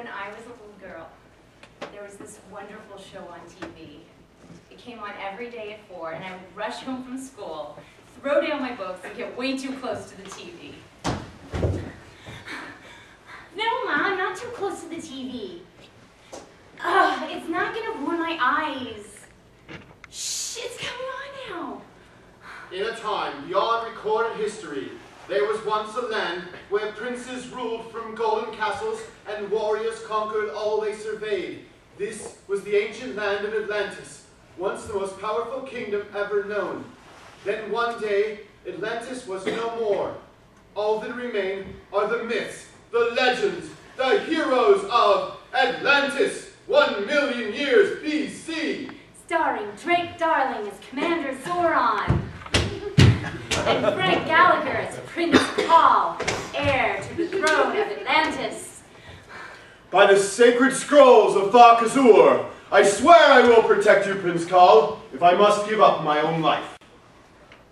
When I was a little girl, there was this wonderful show on TV. It came on every day at 4, and I would rush home from school, throw down my books, and get way too close to the TV. No, Mom, not too close to the TV. Ugh, it's not gonna ruin my eyes. Shh, it's coming on now. In a time beyond recorded history, there was once a land where princes ruled from golden castles and warriors conquered all they surveyed. This was the ancient land of Atlantis, once the most powerful kingdom ever known. Then one day, Atlantis was no more. All that remain are the myths, the legends, the heroes of Atlantis, 1,000,000 years BC. Starring Drake Darling as Commander Zoran, and Frank Gallagher as Prince Paul, heir to the throne of Atlantis. By the sacred scrolls of Thar-Kazur, I swear I will protect you, Prince Khal, if I must give up my own life.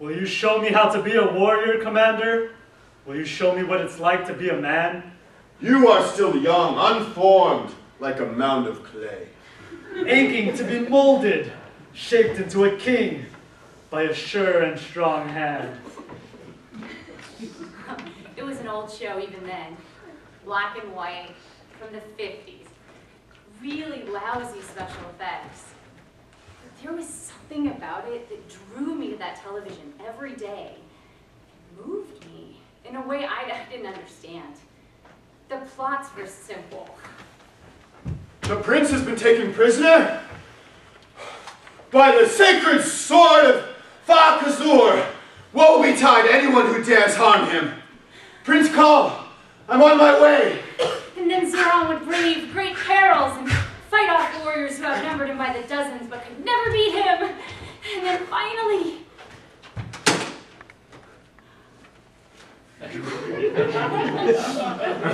Will you show me how to be a warrior, Commander? Will you show me what it's like to be a man? You are still young, unformed, like a mound of clay. Aching to be molded, shaped into a king by a sure and strong hand. It was an old show even then, black and white, from the 50s. Really lousy special effects. But there was something about it that drew me to that television every day. It moved me in a way I didn't understand. The plots were simple. The prince has been taken prisoner by the sacred sword of Thar-Kazur. Woe betide anyone who dares harm him. Prince Khal, I'm on my way. And then Zoran would brave great perils and fight off warriors who outnumbered him by the dozens but could never beat him. And then finally... Is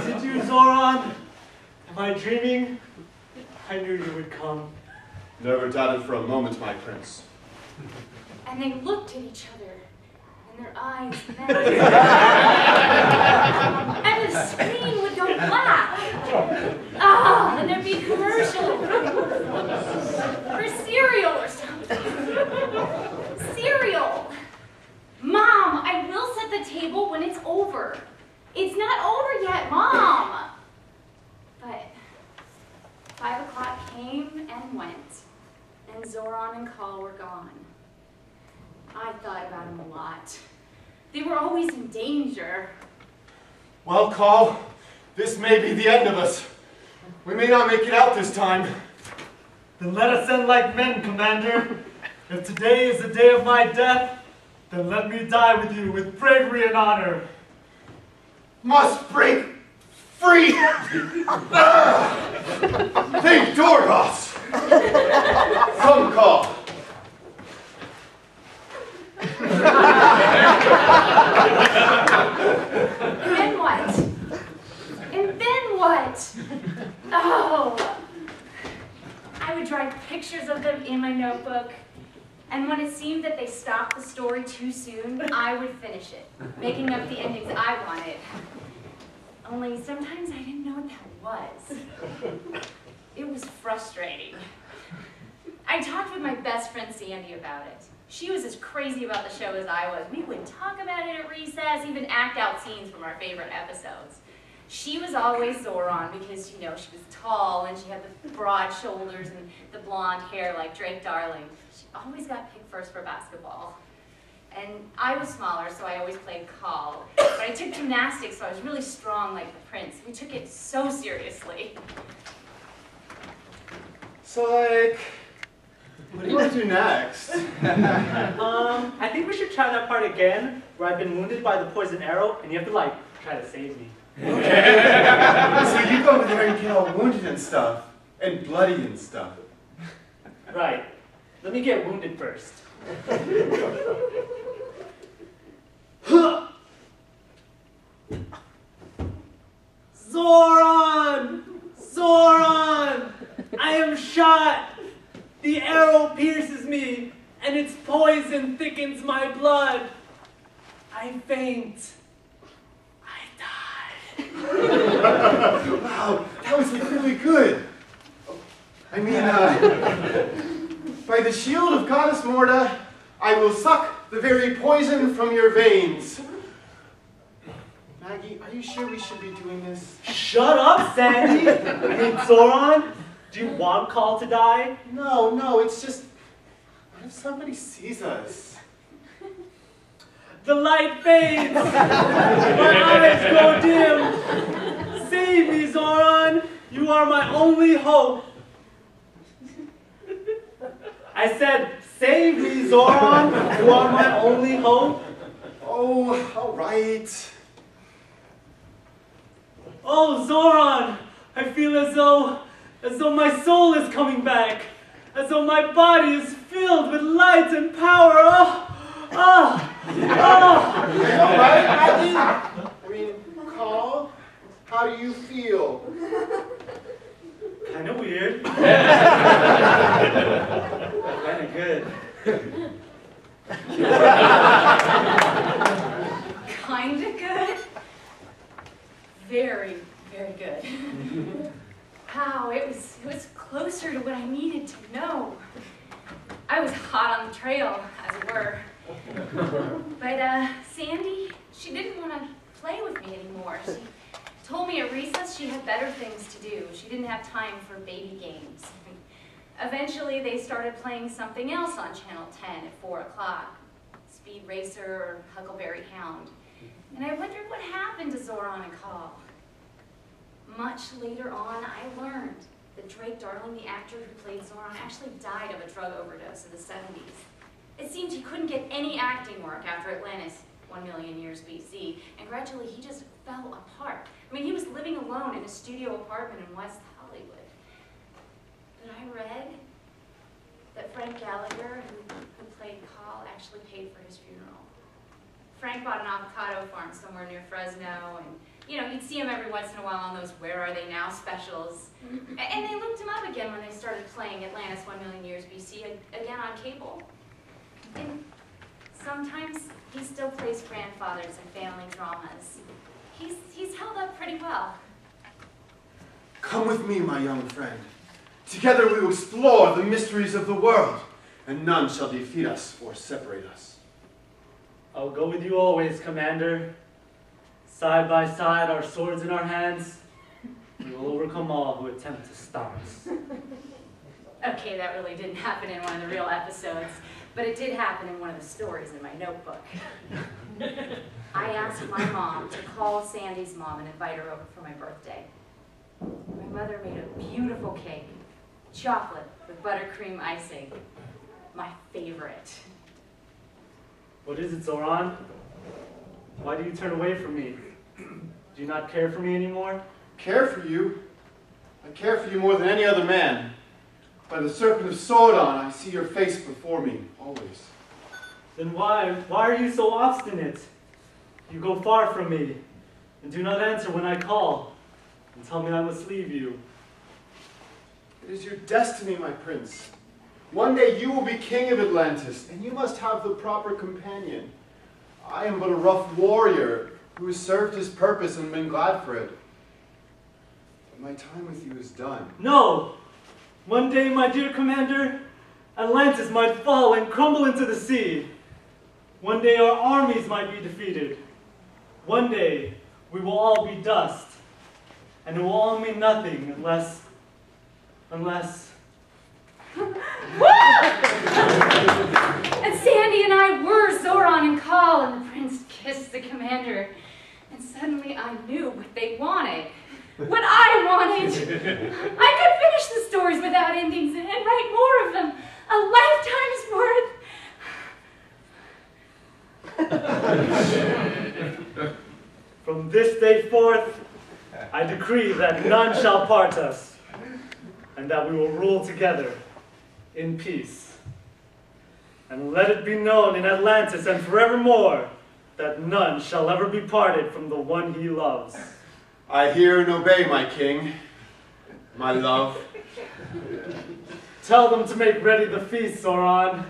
it you, Zoran? Am I dreaming? I knew you would come. Never doubted for a moment, my prince. And they looked at each other, and their eyes met. And the screen would go black. Ah, and there'd be a commercial for cereal or something. Cereal. Mom, I will set the table when it's over. It's not over yet, Mom. But 5 o'clock came and went, and Zoran and Khal were gone. I thought about them a lot. They were always in danger. Well, Khal, this may be the end of us. We may not make it out this time. Then let us end like men, Commander. If today is the day of my death, then let me die with you with bravery and honor. Must break free! Thank Dorgos! Come, Khal. And then what? And then what? Oh! I would draw pictures of them in my notebook, and when it seemed that they stopped the story too soon, I would finish it, making up the endings I wanted. Only sometimes I didn't know what that was. It was frustrating. I talked with my best friend Sandy about it. She was as crazy about the show as I was. We would talk about it at recess, even act out scenes from our favorite episodes. She was always Zoran because, you know, she was tall and she had the broad shoulders and the blonde hair like Drake Darling. She always got picked first for basketball. And I was smaller, so I always played Khal. But I took gymnastics, so I was really strong like the prince. We took it so seriously. So, like, what do you want to do next? I think we should try that part again, where I've been wounded by the poison arrow, and you have to, like, try to save me. Okay. So you go over there and get all wounded and stuff, and bloody and stuff. Right. Let me get wounded first. Zoran! Zoran! I am shot! The arrow pierces me, and its poison thickens my blood. I faint. I die. Wow, wow, that was really good. I mean, by the shield of Goddess Morda, I will suck the very poison from your veins. Maggie, are you sure we should be doing this? Shut up, Sandy! Hey, Zoran, do you want Call to die? No, it's just, what if somebody sees us? The light fades! My eyes go dim! Save me, Zoran! You are my only hope! I said, save me, Zoran! You are my only hope! Oh, all right. Oh, Zoran! I feel as though my soul is coming back! As though my body is filled with light and power! Oh! All right, Maggie? I mean, Call, how do you feel? Kind of weird. Kind of good. Kind of good. Very, very good. Wow, it was closer to what I needed to know. I was hot on the trail, as it were. But Sandy, she didn't want to play with me anymore. She told me at recess she had better things to do. She didn't have time for baby games. Eventually, they started playing something else on Channel 10 at 4 o'clock. Speed Racer or Huckleberry Hound. And I wondered what happened to Zoran and Call. Much later on, I learned that Drake Darling, the actor who played Zoran, actually died of a drug overdose in the 70s. It seemed he couldn't get any acting work after Atlantis 1 million years BC, and gradually he just fell apart. I mean, he was living alone in a studio apartment in West Hollywood. But I read that Frank Gallagher, who played Call, actually paid for his funeral. Frank bought an avocado farm somewhere near Fresno, and you know, you'd see him every once in a while on those Where Are They Now specials. And they looked him up again when they started playing Atlantis 1 million years BC again on cable. And sometimes he still plays grandfathers in family dramas. He's held up pretty well. Come with me, my young friend. Together we will explore the mysteries of the world, and none shall defeat us or separate us. I'll go with you always, Commander. Side by side, our swords in our hands, we will overcome all who attempt to stop us. Okay, that really didn't happen in one of the real episodes, but it did happen in one of the stories in my notebook. I asked my mom to call Sandy's mom and invite her over for my birthday. My mother made a beautiful cake, chocolate with buttercream icing, my favorite. What is it, Zoran? Why do you turn away from me? Do you not care for me anymore? Care for you? I care for you more than any other man. By the serpent of Sordon, I see your face before me, always. Then why are you so obstinate? You go far from me, and do not answer when I call, and tell me I must leave you. It is your destiny, my prince. One day you will be king of Atlantis, and you must have the proper companion. I am but a rough warrior who has served his purpose and been glad for it. But my time with you is done. No! One day, my dear commander, Atlantis might fall and crumble into the sea. One day our armies might be defeated. One day we will all be dust. And it will all mean nothing unless... And Sandy and I were Zoran and Call, and the prince kissed the commander. And suddenly I knew what they wanted. What I wanted. I could finish the stories without endings and write more of them. A lifetime's worth. From this day forth, I decree that none shall part us, and that we will rule together in peace. And let it be known in Atlantis and forevermore that none shall ever be parted from the one he loves. I hear and obey, my king, my love. Tell them to make ready the feast, Zoran,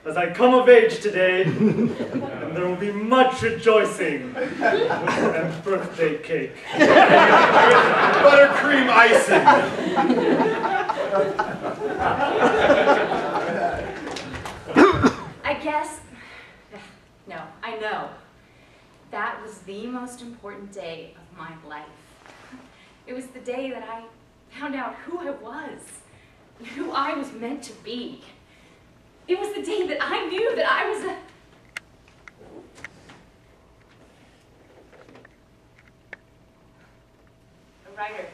as I come of age today, and there will be much rejoicing and birthday cake. Buttercream I guess, no, I know. That was the most important day of my life. It was the day that I found out who I was, who I was meant to be. It was the day that I knew that I was a writer.